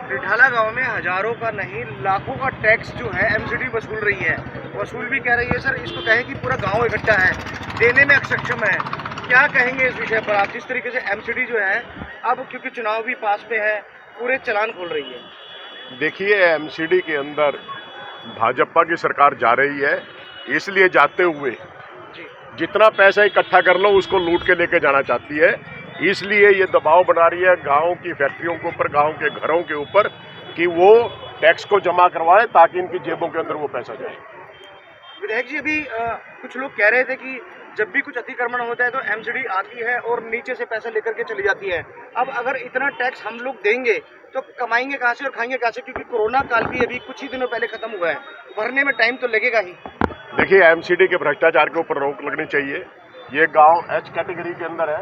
रिठाला गांव में हजारों का नहीं लाखों का टैक्स जो है एमसीडी वसूल रही है। वसूल भी कह रही है सर, इसको कहें कि पूरा गांव इकट्ठा है, देने में अक्षम है। क्या कहेंगे इस विषय पर आप? जिस तरीके से एमसीडी जो है अब क्योंकि चुनाव भी पास पे है, पूरे चलान खोल रही है। देखिए, एमसीडी के अंदर भाजपा की सरकार जा रही है, इसलिए जाते हुए जितना पैसा इकट्ठा कर लो उसको लूट के लेके जाना चाहती है। इसलिए ये दबाव बना रही है गांव की फैक्ट्रियों के ऊपर, गांव के घरों के ऊपर कि वो टैक्स को जमा करवाए ताकि इनकी जेबों के अंदर वो पैसा जाए। विधायक जी, अभी कुछ लोग कह रहे थे कि जब भी कुछ अतिक्रमण होता है तो एमसीडी आती है और नीचे से पैसा लेकर के चली जाती है। अब अगर इतना टैक्स हम लोग देंगे तो कमाएंगे कहाँ से और खाएंगे कहाँ से? क्योंकि कोरोना काल भी अभी कुछ ही दिनों पहले खत्म हुआ है, भरने में टाइम तो लगेगा ही। देखिए, एमसीडी के भ्रष्टाचार के ऊपर रोक लगनी चाहिए। ये गांव एच कैटेगरी के अंदर है,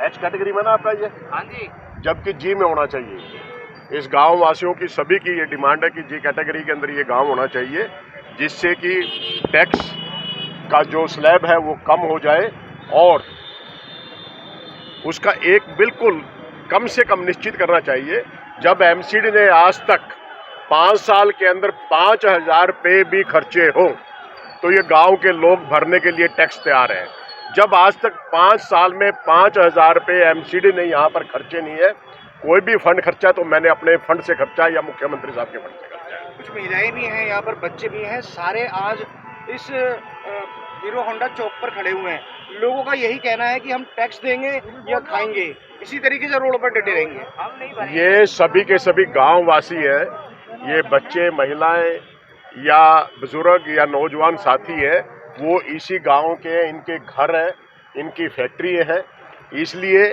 एच कैटेगरी में ना आपका ये? हाँ जी। जबकि जी में होना चाहिए। इस गांव वासियों की सभी की ये डिमांड है कि जी कैटेगरी के अंदर ये गांव होना चाहिए, जिससे कि टैक्स का जो स्लैब है वो कम हो जाए और उसका एक बिल्कुल कम से कम निश्चित करना चाहिए। जब एमसीडी ने आज तक 5 साल के अंदर 5,000 रुपये भी खर्चे हो तो ये गांव के लोग भरने के लिए टैक्स तैयार है। जब आज तक 5 साल में 5,000 रुपये एमसीडी ने यहाँ पर खर्चे नहीं है, कोई भी फंड खर्चा तो मैंने अपने फंड से खर्चा या मुख्यमंत्री साहब के फंड से खर्चा है। कुछ महिलाएं भी हैं यहाँ पर, बच्चे भी हैं, सारे आज इस हीरो होंडा चौक पर खड़े हुए हैं। लोगों का यही कहना है कि हम टैक्स देंगे या खाएंगे, इसी तरीके से रोड पर डटे रहेंगे। ये सभी के सभी गाँव वासी है, ये बच्चे, महिलाएं या बुजुर्ग या नौजवान साथी है, वो इसी गांव के, इनके घर हैं, इनकी फैक्ट्री है, इसलिए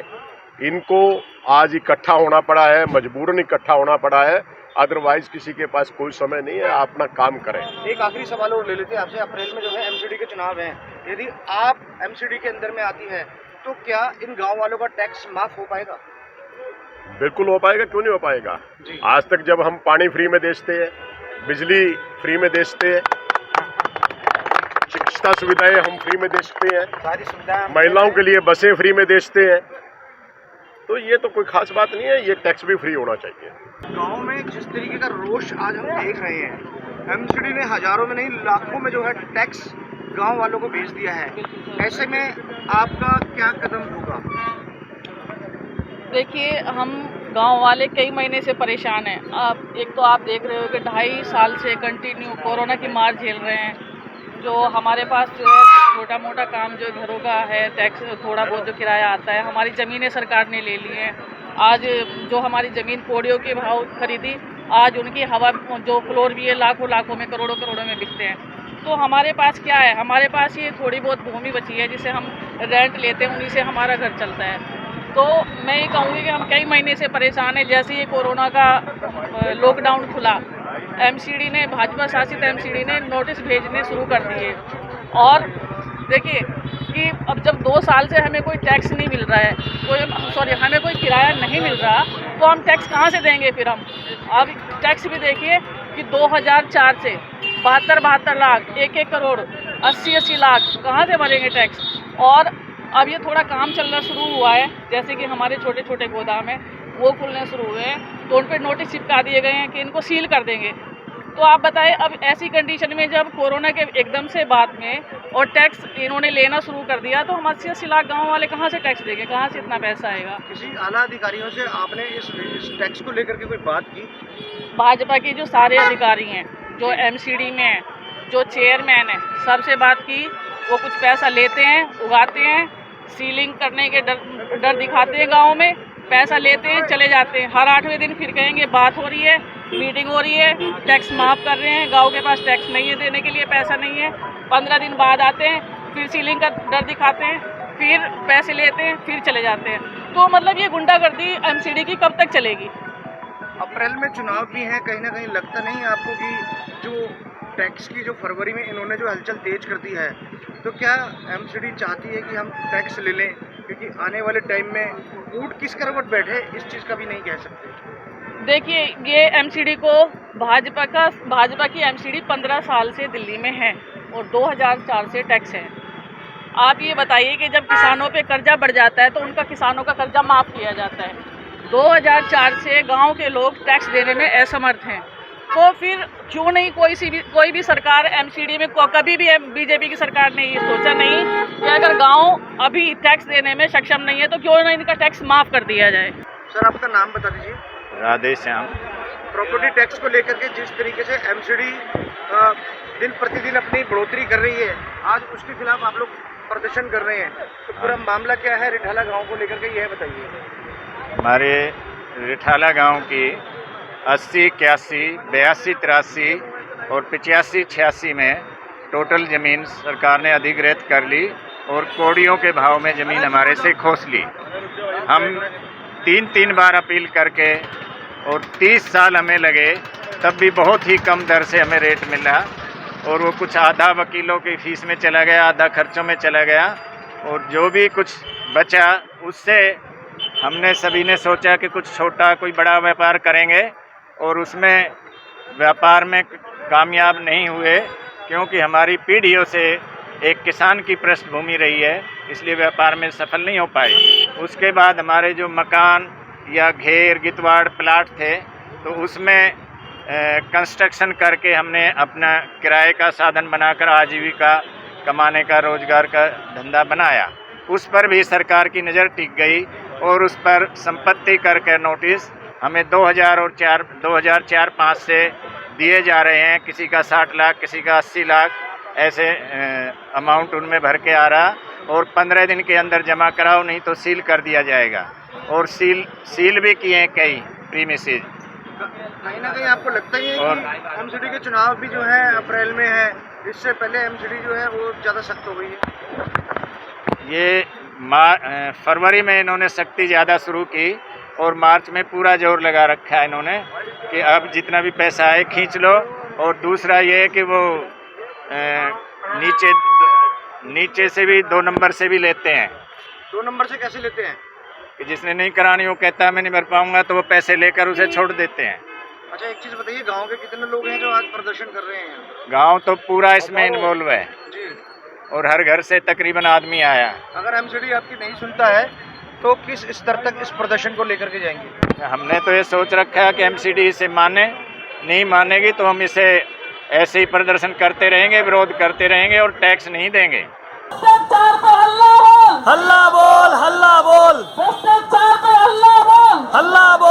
इनको आज इकट्ठा होना पड़ा है, मजबूरन इकट्ठा होना पड़ा है। अदरवाइज किसी के पास कोई समय नहीं है, अपना काम करें। एक आखिरी सवाल और ले लेते हैं आपसे। अप्रैल में जो है एमसीडी के चुनाव हैं, यदि आप एमसीडी के अंदर में आती है तो क्या इन गाँव वालों का टैक्स माफ हो पाएगा? बिल्कुल हो पाएगा, क्यों नहीं हो पाएगा। आज तक जब हम पानी फ्री में बेचते हैं, बिजली फ्री में बेचते हैं, चिकित्सा सुविधाएं हम फ्री में बेचते हैं, सारी सुविधाएं, महिलाओं के लिए बसें फ्री में बेचते हैं, तो ये तो कोई खास बात नहीं है। ये टैक्स भी फ्री होना चाहिए। गांव में जिस तरीके का रोष आज हम देख रहे हैं, एमसीडी ने हजारों में नहीं लाखों में जो है टैक्स गांव वालों को भेज दिया है, ऐसे में आपका क्या कदम होगा? देखिए, हम गांव वाले कई महीने से परेशान हैं। अब एक तो आप देख रहे हो कि 2.5 साल से कंटिन्यू कोरोना की मार झेल रहे हैं। जो हमारे पास जो है छोटा मोटा काम जो घरों का है, टैक्स थोड़ा बहुत जो किराया आता है, हमारी ज़मीनें सरकार ने ले ली हैं। आज जो हमारी ज़मीन पौड़ियों के भाव खरीदी, आज उनकी हवा जो फ्लोर भी है लाखों लाखों में, करोड़ों करोड़ों में बिकते हैं। तो हमारे पास क्या है? हमारे पास ये थोड़ी बहुत भूमि बची है जिसे हम रेंट लेते हैं, उन्हीं से हमारा घर चलता है। तो मैं ये कहूँगी कि हम कई महीने से परेशान हैं। जैसे ये कोरोना का लॉकडाउन खुला, एमसीडी ने, भाजपा शासित एमसीडी ने नोटिस भेजने शुरू कर दिए। और देखिए कि अब जब 2 साल से हमें कोई टैक्स नहीं मिल रहा है, हमें कोई किराया नहीं मिल रहा, तो हम टैक्स कहाँ से देंगे फिर हम? अब टैक्स भी देखिए कि 2004 से 72 लाख, 1 करोड़ 80 लाख कहाँ से भरेंगे टैक्स? और अब ये थोड़ा काम चलना शुरू हुआ है, जैसे कि हमारे छोटे छोटे गोदाम हैं वो खुलने शुरू हुए हैं, तो उन पर नोटिस चिपका दिए गए हैं कि इनको सील कर देंगे। तो आप बताएं, अब ऐसी कंडीशन में जब कोरोना के एकदम से बाद में और टैक्स इन्होंने लेना शुरू कर दिया, तो हम 80 लाख गाँव वाले कहाँ से टैक्स देंगे? कहाँ से इतना पैसा आएगा? किसी आला अधिकारियों से आपने इस टैक्स को लेकर के कोई बात की? भाजपा के जो सारे अधिकारी हैं, जो एमसीडी में हैं, जो चेयरमैन हैं, सबसे बात की। वो कुछ पैसा लेते हैं, उगाते हैं, सीलिंग करने के डर दिखाते हैं, गाँव में पैसा लेते हैं, चले जाते हैं। हर 8वें दिन फिर कहेंगे बात हो रही है, मीटिंग हो रही है, टैक्स माफ़ कर रहे हैं, गांव के पास टैक्स नहीं है, देने के लिए पैसा नहीं है। 15 दिन बाद आते हैं, फिर सीलिंग का डर दिखाते हैं, फिर पैसे लेते हैं, फिर चले जाते हैं। तो मतलब ये गुंडागर्दी एमसीडी की कब तक चलेगी? अप्रैल में चुनाव भी हैं, कहीं ना कहीं लगता नहीं आपको कि जो टैक्स की जो फरवरी में इन्होंने जो हलचल तेज कर दी है, तो क्या एमसीडी चाहती है कि हम टैक्स ले लें? क्योंकि आने वाले टाइम में ऊँट किस करवट बैठे, इस चीज़ का भी नहीं कह सकते। देखिए, ये एमसीडी को भाजपा की एमसीडी 15 साल से दिल्ली में है और 2004 से टैक्स है। आप ये बताइए कि जब किसानों पे कर्जा बढ़ जाता है तो उनका किसानों का कर्जा माफ़ किया जाता है। 2004 से गांव के लोग टैक्स देने में असमर्थ हैं, तो फिर क्यों नहीं कोई भी सरकार एमसीडी में कभी भी बीजेपी की सरकार ने ये सोचा नहीं कि अगर गांव अभी टैक्स देने में सक्षम नहीं है तो क्यों ना इनका टैक्स माफ़ कर दिया जाए। सर आपका नाम बता दीजिए। राधे श्याम। प्रॉपर्टी टैक्स को लेकर के जिस तरीके से एमसीडी दिन प्रतिदिन अपनी बढ़ोतरी कर रही है, आज उसके खिलाफ आप लोग प्रदर्शन कर रहे हैं, तो पूरा मामला क्या है रिठाला गांव को लेकर के यह बताइए। हमारे रिठाला गांव की 80, 81, 82, 83 और 85, 86 में टोटल ज़मीन सरकार ने अधिग्रहित कर ली और कौड़ियों के भाव में ज़मीन हमारे से खोस ली। हम 3 बार अपील करके और 30 साल हमें लगे, तब भी बहुत ही कम दर से हमें रेट मिला और वो कुछ आधा वकीलों की फीस में चला गया, आधा खर्चों में चला गया और जो भी कुछ बचा उससे हमने सभी ने सोचा कि कुछ छोटा कोई बड़ा व्यापार करेंगे और उसमें व्यापार में कामयाब नहीं हुए, क्योंकि हमारी पीढ़ियों से एक किसान की पृष्ठभूमि रही है, इसलिए व्यापार में सफल नहीं हो पाए। उसके बाद हमारे जो मकान या घेर गितवाड़ प्लाट थे तो उसमें कंस्ट्रक्शन करके हमने अपना किराए का साधन बनाकर आजीविका कमाने का, रोजगार का धंधा बनाया। उस पर भी सरकार की नज़र टिक गई और उस पर संपत्ति कर के नोटिस हमें 2004-5 से दिए जा रहे हैं। किसी का 60 लाख, किसी का 80 लाख, ऐसे अमाउंट उनमें भर के आ रहा और 15 दिन के अंदर जमा कराओ, नहीं तो सील कर दिया जाएगा। और सील भी किए हैं कई प्रीमिसेस। कहीं ना कहीं आपको लगता ही है कि एमसीडी के चुनाव भी जो है अप्रैल में है, इससे पहले एमसीडी जो है वो ज़्यादा सख्त हो गई है। ये फरवरी में इन्होंने सख्ती ज़्यादा शुरू की और मार्च में पूरा जोर लगा रखा है इन्होंने कि अब जितना भी पैसा है खींच लो। और दूसरा ये है कि वो नीचे से भी 2 नंबर से भी लेते हैं। 2 नंबर से कैसे लेते हैं? कि जिसने नहीं करानी वो कहता है मैं नहीं भर पाऊंगा, तो वो पैसे लेकर उसे छोड़ देते हैं। अच्छा एक चीज़ बताइए, गांव के कितने लोग हैं जो आज प्रदर्शन कर रहे हैं? गांव तो पूरा इसमें इन्वॉल्व है जी, और हर घर से तकरीबन आदमी आया। अगर एमसीडी आपकी नहीं सुनता है तो किस स्तर तक इस प्रदर्शन को लेकर के जाएंगे? हमने तो ये सोच रखा है कि एमसीडी इसे नहीं मानेगी तो हम इसे ऐसे ही प्रदर्शन करते रहेंगे, विरोध करते रहेंगे और टैक्स नहीं देंगे। हल्ला बोल, हल्ला बोल, हल्ला बोल, हल्ला बोल।